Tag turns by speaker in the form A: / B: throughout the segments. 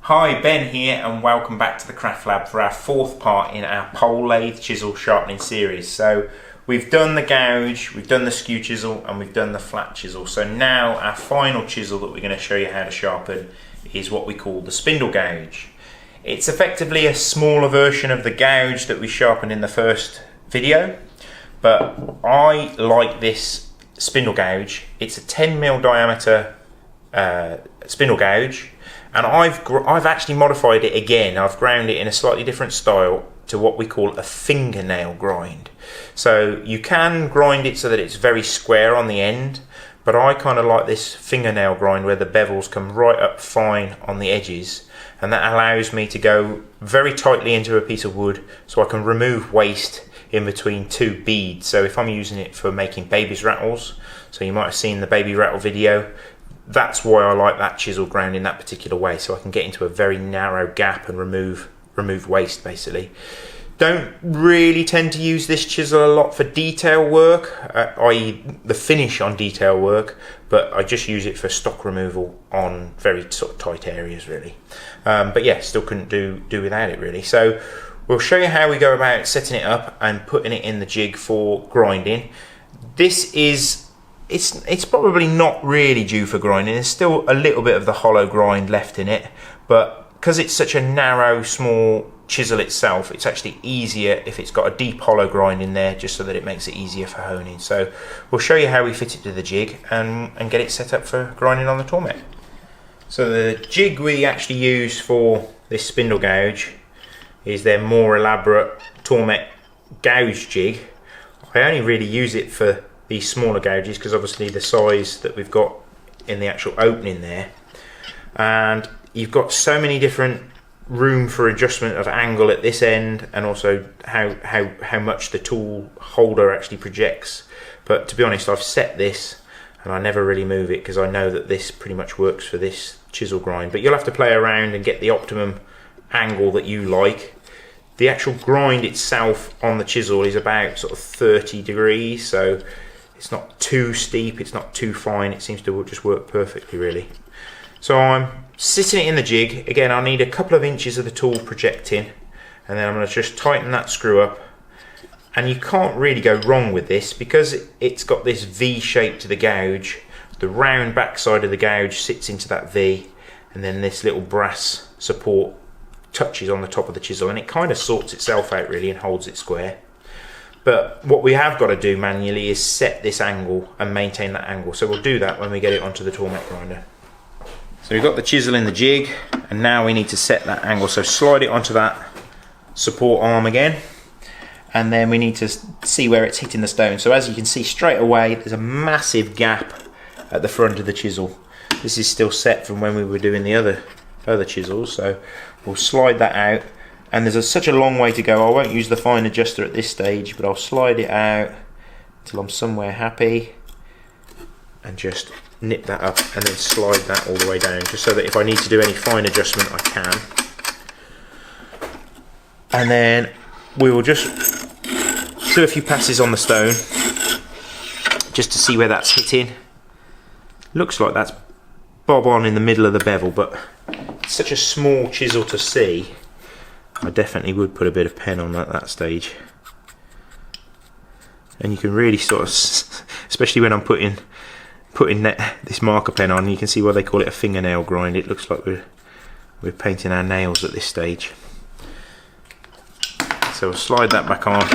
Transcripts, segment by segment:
A: Hi, Ben here and welcome back to the Craft Lab for our fourth part in our pole lathe chisel sharpening series. So we've done the gouge, we've done the skew chisel and we've done the flat chisel. So now our final chisel that we're going to show you how to sharpen is what we call the spindle gouge. It's effectively a smaller version of the gouge that we sharpened in the first video, but I like this spindle gouge. It's a 10mm diameter spindle gouge. And I've actually modified it again. I've ground it in a slightly different style to what we call a fingernail grind. So you can grind it so that it's very square on the end, but I kind of like this fingernail grind where the bevels come right up fine on the edges, and that allows me to go very tightly into a piece of wood so I can remove waste in between two beads. So if I'm using it for making baby's rattles, so you might have seen the baby rattle video, that's why I like that chisel ground in that particular way, so I can get into a very narrow gap and remove waste basically. Don't really tend to use this chisel a lot for detail work, i.e. the finish on detail work, but I just use it for stock removal on very sort of tight areas really. But yeah, still couldn't do without it really. So we'll show you how we go about setting it up and putting it in the jig for grinding. This is It's probably not really due for grinding. There's still a little bit of the hollow grind left in it, but because it's such a narrow, small chisel itself, it's actually easier if it's got a deep hollow grind in there, just so that it makes it easier for honing. So we'll show you how we fit it to the jig and get it set up for grinding on the Tormek. So the jig we actually use for this spindle gouge is their more elaborate Tormek gouge jig. I only really use it for these smaller gouges because obviously the size that we've got in the actual opening there, and you've got so many different room for adjustment of angle at this end, and also how much the tool holder actually projects. But to be honest, I've set this and I never really move it because I know that this pretty much works for this chisel grind, but you'll have to play around and get the optimum angle that you like. The actual grind itself on the chisel is about sort of 30 degrees, so it's not too steep, it's not too fine, it seems to just work perfectly really. So I'm sitting it in the jig. Again, I need a couple of inches of the tool projecting, and then I'm going to just tighten that screw up. And you can't really go wrong with this because it's got this V shape to the gouge. The round back side of the gouge sits into that V, and then this little brass support touches on the top of the chisel, and it kind of sorts itself out really and holds it square. But what we have got to do manually is set this angle and maintain that angle. So we'll do that when we get it onto the Tormek grinder. So we've got the chisel in the jig, and now we need to set that angle. So slide it onto that support arm again, and then we need to see where it's hitting the stone. So as you can see straight away, there's a massive gap at the front of the chisel. This is still set from when we were doing the other chisels. So we'll slide that out. And there's such a long way to go. I won't use the fine adjuster at this stage, but I'll slide it out until I'm somewhere happy and just nip that up and then slide that all the way down, just so that if I need to do any fine adjustment I can. And then we will just do a few passes on the stone just to see where that's hitting. Looks like that's bob on in the middle of the bevel, but it's such a small chisel to see. I definitely would put a bit of pen on at that stage, and you can really sort of, especially when I'm putting this marker pen on, you can see why they call it a fingernail grind. It looks like we're painting our nails at this stage. So we'll slide that back on,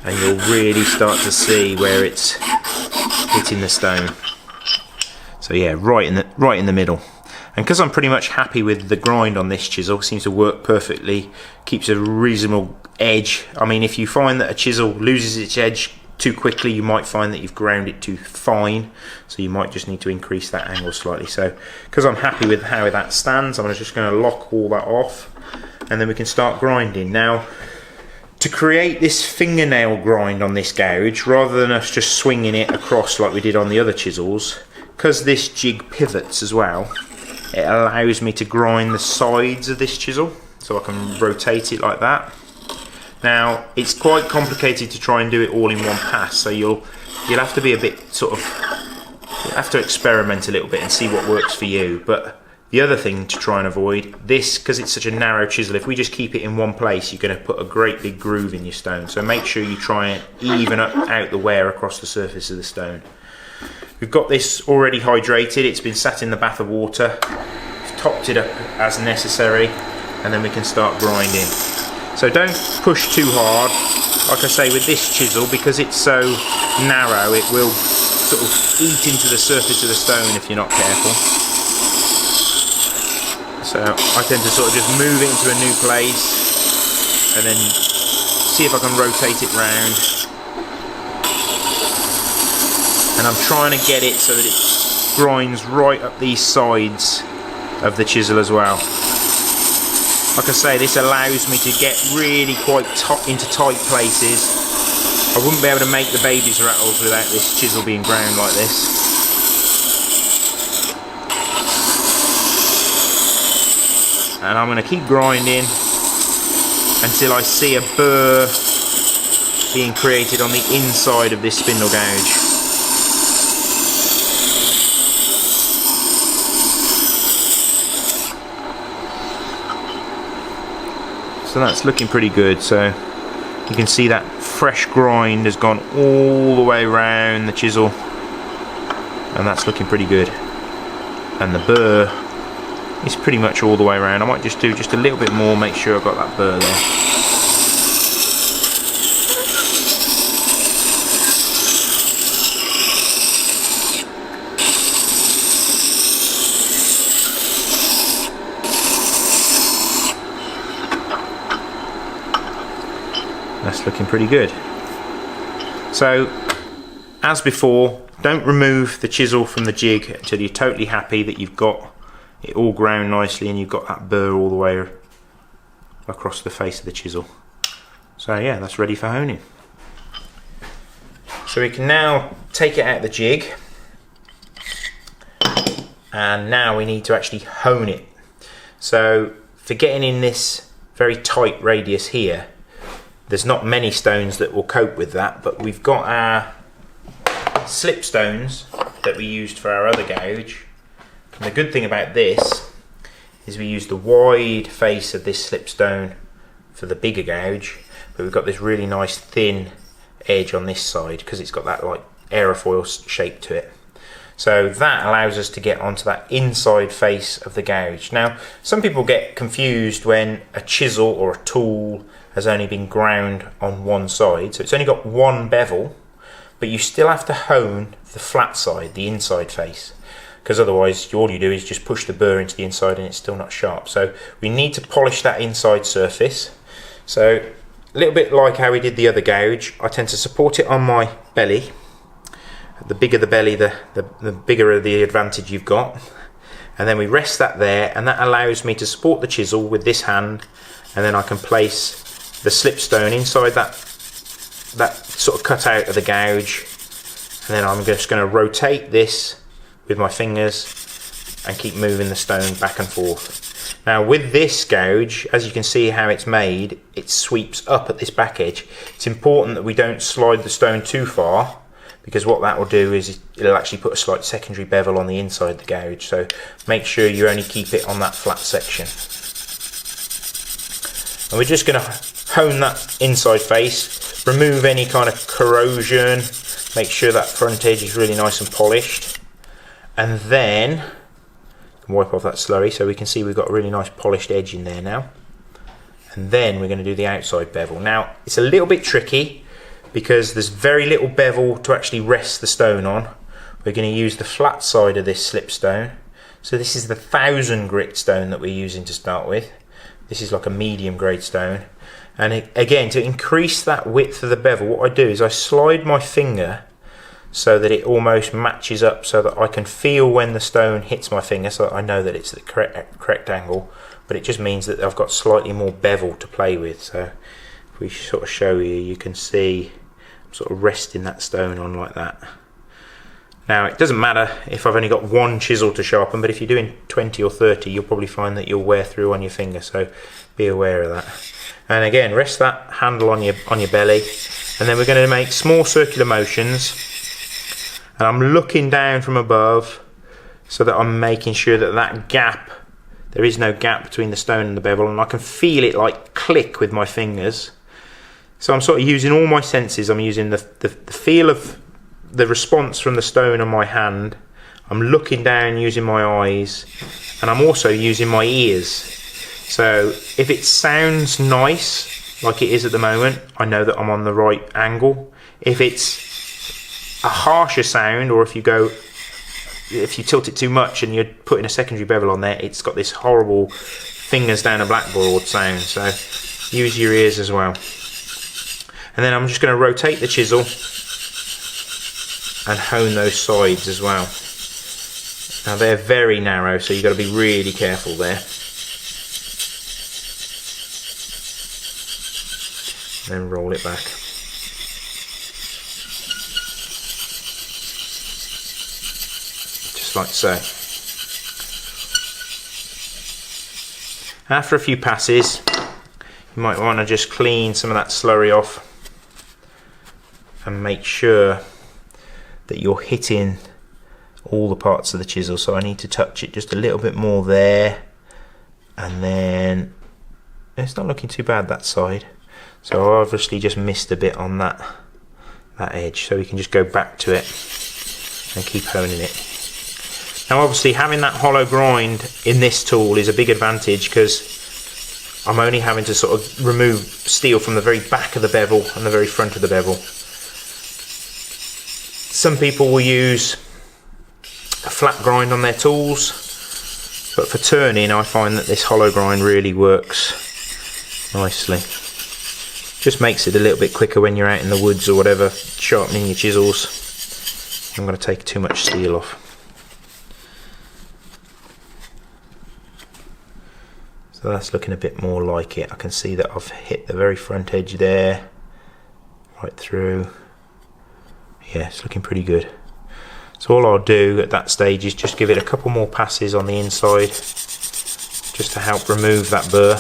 A: and you'll really start to see where it's hitting the stone. So yeah, right in the middle. And because I'm pretty much happy with the grind on this chisel, seems to work perfectly, keeps a reasonable edge. I mean, if you find that a chisel loses its edge too quickly, you might find that you've ground it too fine, so you might just need to increase that angle slightly. So because I'm happy with how that stands, I'm just going to lock all that off, and then we can start grinding. Now, to create this fingernail grind on this gouge, rather than us just swinging it across like we did on the other chisels, because this jig pivots as well, it allows me to grind the sides of this chisel, so I can rotate it like that. Now, it's quite complicated to try and do it all in one pass, so you'll have to be a bit sort of, you'll have to experiment a little bit and see what works for you. But The other thing to try and avoid, this, because it's such a narrow chisel, if we just keep it in one place, you're going to put a great big groove in your stone. So make sure you try and even out the wear across the surface of the stone. We've got this already hydrated, it's been sat in the bath of water. We've topped it up as necessary, and then we can start grinding. So don't push too hard. Like I say, with this chisel, because it's so narrow, it will sort of eat into the surface of the stone if you're not careful. So I tend to sort of just move it into a new place and then see if I can rotate it round. And I'm trying to get it so that it grinds right up these sides of the chisel as well. Like I say, this allows me to get really quite into tight places. I wouldn't be able to make the baby's rattles without this chisel being ground like this. And I'm going to keep grinding until I see a burr being created on the inside of this spindle gouge. So that's looking pretty good. So you can see that fresh grind has gone all the way around the chisel, and that's looking pretty good. And the burr is pretty much all the way around. I might just do just a little bit more, make sure I've got that burr there. That's looking pretty good. So, as before, don't remove the chisel from the jig until you're totally happy that you've got it all ground nicely and you've got that burr all the way across the face of the chisel. So yeah, that's ready for honing. So we can now take it out of the jig, and now we need to actually hone it. So for getting in this very tight radius here, there's not many stones that will cope with that, but we've got our slip stones that we used for our other gouge. And the good thing about this is we use the wide face of this slipstone for the bigger gouge, but we've got this really nice thin edge on this side because it's got that like aerofoil shape to it. So that allows us to get onto that inside face of the gouge. Now, some people get confused when a chisel or a tool has only been ground on one side. So it's only got one bevel, but you still have to hone the flat side, the inside face, because otherwise all you do is just push the burr into the inside and it's still not sharp. So we need to polish that inside surface. So a little bit like how we did the other gouge, I tend to support it on my belly. The bigger the belly, the bigger the advantage you've got. And then we rest that there, and that allows me to support the chisel with this hand, and then I can place the slipstone inside that sort of cutout of the gouge, and then I'm just going to rotate this with my fingers and keep moving the stone back and forth. Now with this gouge, as you can see how it's made, it sweeps up at this back edge. It's important that we don't slide the stone too far, because what that will do is it'll actually put a slight secondary bevel on the inside of the gouge. So make sure you only keep it on that flat section. And we're just going to hone that inside face, remove any kind of corrosion, make sure that front edge is really nice and polished. And then wipe off that slurry so we can see we've got a really nice polished edge in there now. And then we're going to do the outside bevel. Now it's a little bit tricky because there's very little bevel to actually rest the stone on. We're going to use the flat side of this slipstone. So this is the 1000 grit stone that we're using to start with. This is like a medium grade stone. And again, to increase that width of the bevel, what I do is I slide my finger so that it almost matches up, so that I can feel when the stone hits my finger, so that I know that it's the correct angle. But it just means that I've got slightly more bevel to play with. So if we sort of show you, you can see I'm sort of resting that stone on like that. Now it doesn't matter if I've only got one chisel to sharpen, but if you're doing 20 or 30, you'll probably find that you'll wear through on your finger, so be aware of that. And again, rest that handle on your belly, and then we're going to make small circular motions. And I'm looking down from above so that I'm making sure that that gap There is no gap between the stone and the bevel, and I can feel it like click with my fingers. So I'm sort of using all my senses. I'm using the feel of the response from the stone on my hand. I'm looking down using my eyes, and I'm also using my ears. So if it sounds nice, like it is at the moment, I know that I'm on the right angle. If it's a harsher sound, or if you tilt it too much and you're putting a secondary bevel on there, it's got this horrible fingers down a blackboard sound. So use your ears as well. And then I'm just going to rotate the chisel and hone those sides as well. Now they're very narrow, so you've got to be really careful there. Then roll it back. Just like so. After a few passes, you might want to just clean some of that slurry off and make sure that you're hitting all the parts of the chisel. So I need to touch it just a little bit more there, and then it's not looking too bad that side. So I obviously just missed a bit on that edge, so we can just go back to it and keep honing it. Now obviously having that hollow grind in this tool is a big advantage, because I'm only having to sort of remove steel from the very back of the bevel and the very front of the bevel. Some people will use a flat grind on their tools, but for turning I find that this hollow grind really works nicely. Just makes it a little bit quicker when you're out in the woods or whatever, sharpening your chisels. I'm going to take too much steel off. So that's looking a bit more like it. I can see that I've hit the very front edge there, right through. Yeah, it's looking pretty good. So all I'll do at that stage is just give it a couple more passes on the inside, just to help remove that burr.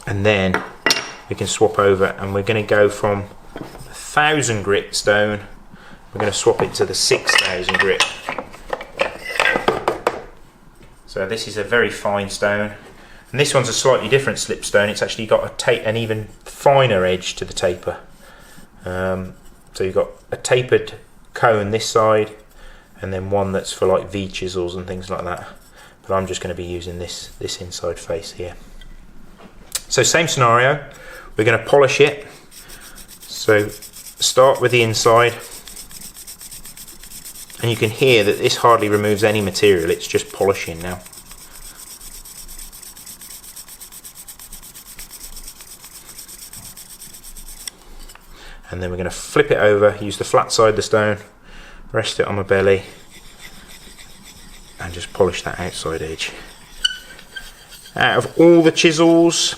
A: And then we can swap over, and we're going to go from 1000 grit stone, we're going to swap it to the 6000 grit. So this is a very fine stone, and this one's a slightly different slip stone. It's actually got an even finer edge to the taper. So you've got a tapered cone this side, and then one that's for like V chisels and things like that. But I'm just going to be using this inside face here. So same scenario, we're going to polish it. So start with the inside, and you can hear that this hardly removes any material, it's just polishing now. And then we're going to flip it over, use the flat side of the stone, rest it on my belly, and just polish that outside edge. Out of all the chisels,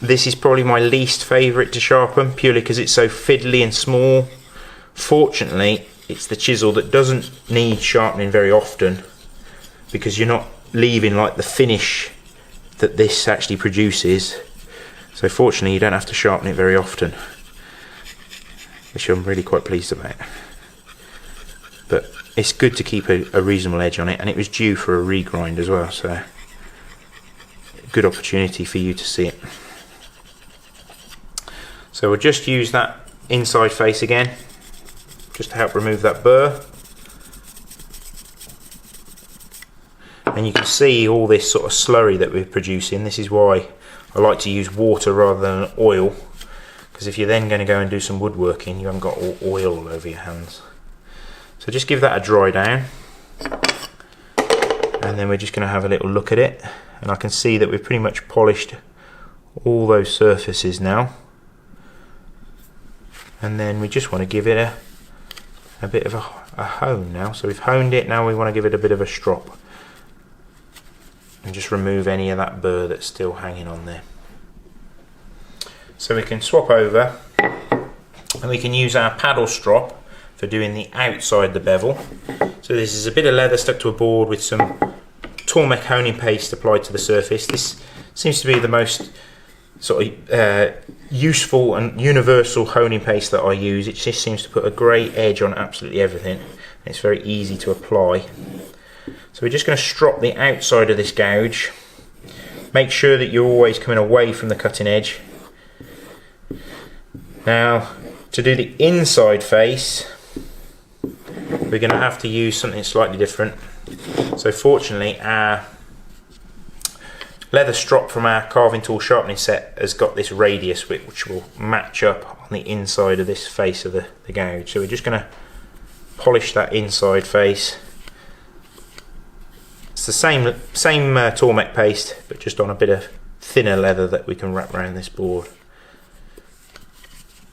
A: this is probably my least favourite to sharpen, purely because it's so fiddly and small. Fortunately, it's the chisel that doesn't need sharpening very often, because you're not leaving like the finish that this actually produces. So fortunately you don't have to sharpen it very often, which I'm really quite pleased about. But it's good to keep a reasonable edge on it, and it was due for a regrind as well, so good opportunity for you to see it. So we'll just use that inside face again, just to help remove that burr. And you can see all this sort of slurry that we're producing. This is why I like to use water rather than oil, because if you're then going to go and do some woodworking, you haven't got all oil all over your hands. So just give that a dry down, and then we're just going to have a little look at it. And I can see that we've pretty much polished all those surfaces now. And then we just want to give it a bit of a hone now. So we've honed it, now we want to give it a bit of a strop. And just remove any of that burr that's still hanging on there. So we can swap over, and we can use our paddle strop for doing the outside the bevel. So this is a bit of leather stuck to a board with some Tormek honing paste applied to the surface. This seems to be the most sort of useful and universal honing paste that I use. It just seems to put a great edge on absolutely everything. And It's very easy to apply. So we're just going to strop the outside of this gouge. Make sure that you're always coming away from the cutting edge. Now, to do the inside face, we're going to have to use something slightly different. So fortunately, our leather strop from our carving tool sharpening set has got this radius which will match up on the inside of this face of the gouge. So we're just going to polish that inside face. It's the same Tormek paste, but just on a bit of thinner leather that we can wrap around this board.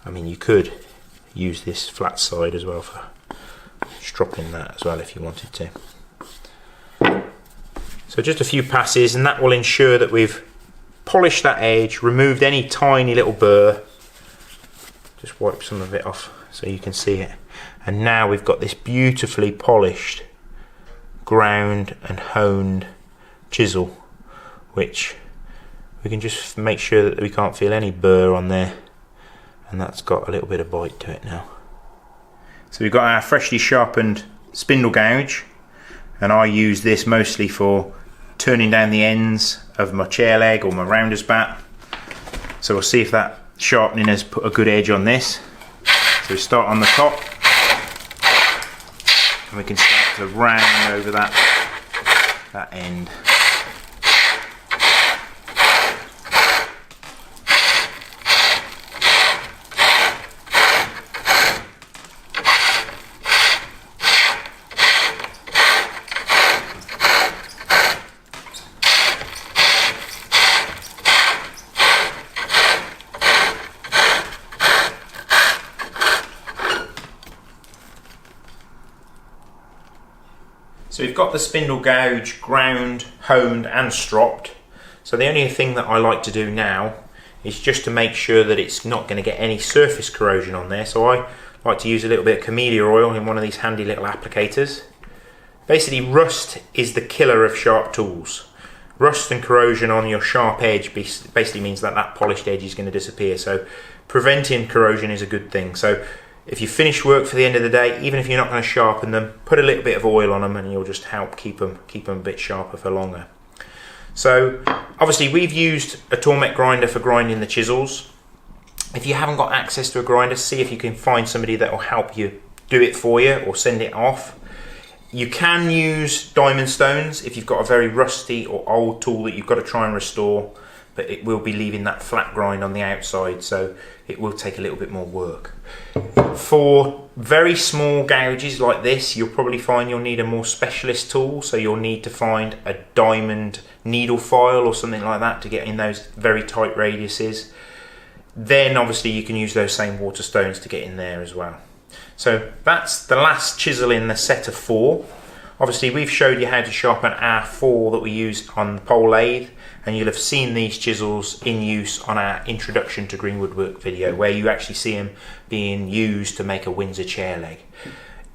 A: I mean, you could use this flat side as well for stropping that as well if you wanted to. So just a few passes, and that will ensure that we've polished that edge, removed any tiny little burr. Just wipe some of it off so you can see it. And now we've got this beautifully polished, ground and honed chisel, which we can just make sure that we can't feel any burr on there. And that's got a little bit of bite to it now. So we've got our freshly sharpened spindle gouge, and I use this mostly for turning down the ends of my chair leg or my rounder's bat. So we'll see if that sharpening has put a good edge on this. So we start on the top, and we can start to round over that end. So we've got the spindle gouge ground, honed and stropped. So the only thing that I like to do now is just to make sure that it's not going to get any surface corrosion on there. So I like to use a little bit of Camelia oil in one of these handy little applicators. Basically, rust is the killer of sharp tools. Rust and corrosion on your sharp edge basically means that that polished edge is going to disappear. So preventing corrosion is a good thing. So if you finish work for the end of the day, even if you're not going to sharpen them, put a little bit of oil on them and you'll just help keep them a bit sharper for longer. So obviously we've used a Tormek grinder for grinding the chisels. If you haven't got access to a grinder, see if you can find somebody that will help you do it for you or send it off. You can use diamond stones if you've got a very rusty or old tool that you've got to try and restore, but it will be leaving that flat grind on the outside, so it will take a little bit more work. For very small gouges like this, you'll probably find you'll need a more specialist tool, so you'll need to find a diamond needle file or something like that to get in those very tight radiuses. Then obviously you can use those same Waterstones to get in there as well. So that's the last chisel in the set of 4. Obviously we've showed you how to sharpen our 4 that we use on the pole lathe, and you'll have seen these chisels in use on our introduction to green woodwork video, where you actually see them being used to make a Windsor chair leg.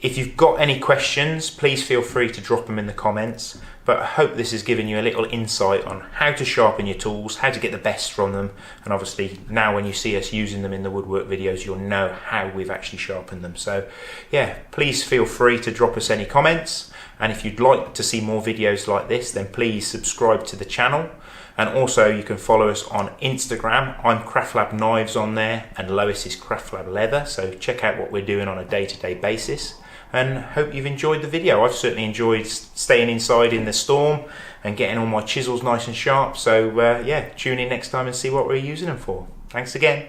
A: If you've got any questions, please feel free to drop them in the comments, but I hope this has given you a little insight on how to sharpen your tools, how to get the best from them, and obviously now when you see us using them in the woodwork videos, you'll know how we've actually sharpened them. So yeah, please feel free to drop us any comments, and if you'd like to see more videos like this, then please subscribe to the channel. And also you can follow us on Instagram. I'm CraftLab Knives on there, and Lois is CraftLab Leather, so check out what we're doing on a day-to-day basis, and hope you've enjoyed the video. I've certainly enjoyed staying inside in the storm and getting all my chisels nice and sharp, so yeah, tune in next time and see what we're using them for. Thanks again.